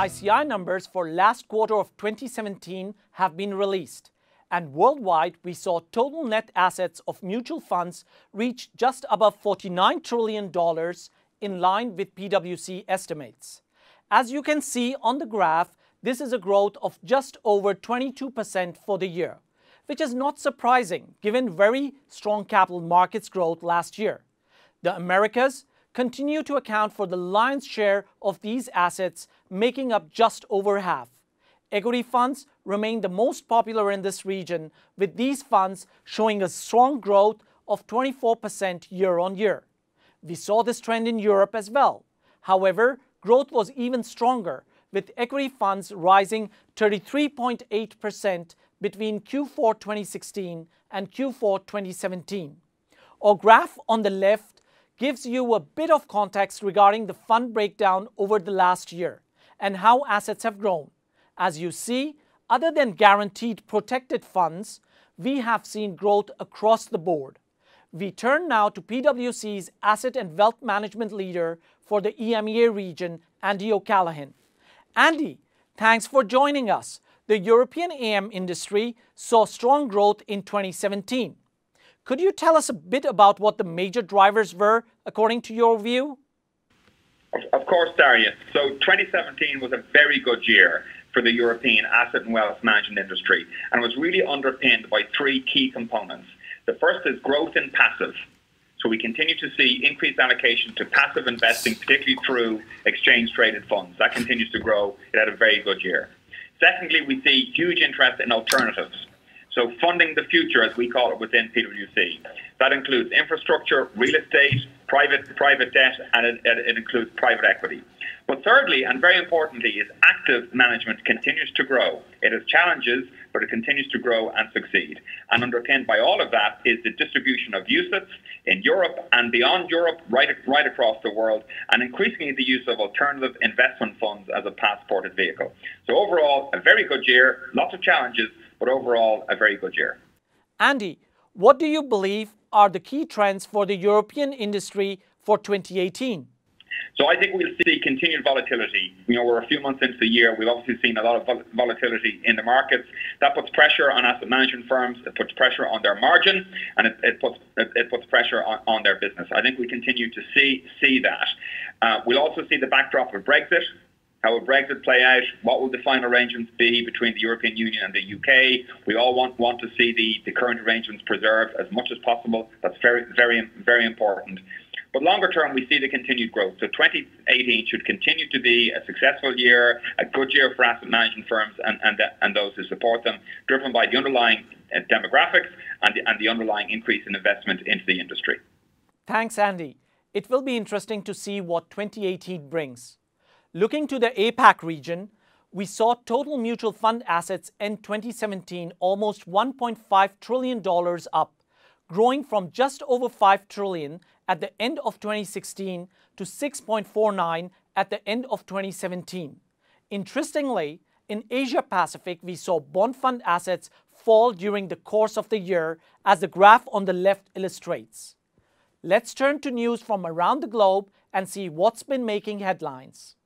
ICI numbers for last quarter of 2017 have been released, and worldwide we saw total net assets of mutual funds reach just above $49 trillion in line with PwC estimates. As you can see on the graph, this is a growth of just over 22% for the year, which is not surprising given very strong capital markets growth last year. The Americas continue to account for the lion's share of these assets, making up just over half. Equity funds remain the most popular in this region, with these funds showing a strong growth of 24% year on year. We saw this trend in Europe as well. However, growth was even stronger, with equity funds rising 33.8% between Q4 2016 and Q4 2017. Our graph on the left gives you a bit of context regarding the fund breakdown over the last year and how assets have grown. As you see, other than guaranteed protected funds, we have seen growth across the board. We turn now to PwC's Asset and Wealth Management Leader for the EMEA region, Andy O'Callaghan. Andy, thanks for joining us. The European AM industry saw strong growth in 2017. Could you tell us a bit about what the major drivers were, according to your view? Of course, Darius. So 2017 was a very good year for the European asset and wealth management industry, and was really underpinned by three key components. The first is growth in passive. So we continue to see increased allocation to passive investing, particularly through exchange-traded funds. That continues to grow. It had a very good year. Secondly, we see huge interest in alternatives. So funding the future, as we call it within PwC. That includes infrastructure, real estate, private debt, and it includes private equity. But thirdly, and very importantly, is active management continues to grow. It has challenges, but it continues to grow and succeed. And underpinned by all of that is the distribution of UCITS in Europe and beyond Europe, right across the world, and increasingly the use of alternative investment funds as a passported vehicle. So overall, a very good year, lots of challenges, but overall, a very good year. Andy, what do you believe are the key trends for the European industry for 2018? So I think we'll see continued volatility. We're a few months into the year. We've obviously seen a lot of volatility in the markets. That puts pressure on asset management firms. It puts pressure on their margin, and it puts pressure on their business. I think we continue to see that. We'll also see the backdrop of Brexit. How will Brexit play out? What will the final arrangements be between the European Union and the UK? We all want to see the current arrangements preserved as much as possible. That's very, very, very important. But longer term, we see the continued growth. So 2018 should continue to be a successful year, a good year for asset management firms and those who support them, driven by the underlying demographics and the underlying increase in investment into the industry. Thanks, Andy. It will be interesting to see what 2018 brings. Looking to the APAC region, we saw total mutual fund assets in 2017 almost $1.5 trillion up, growing from just over $5 trillion at the end of 2016 to $6.49 at the end of 2017. Interestingly, in Asia Pacific, we saw bond fund assets fall during the course of the year, as the graph on the left illustrates. Let's turn to news from around the globe and see what's been making headlines.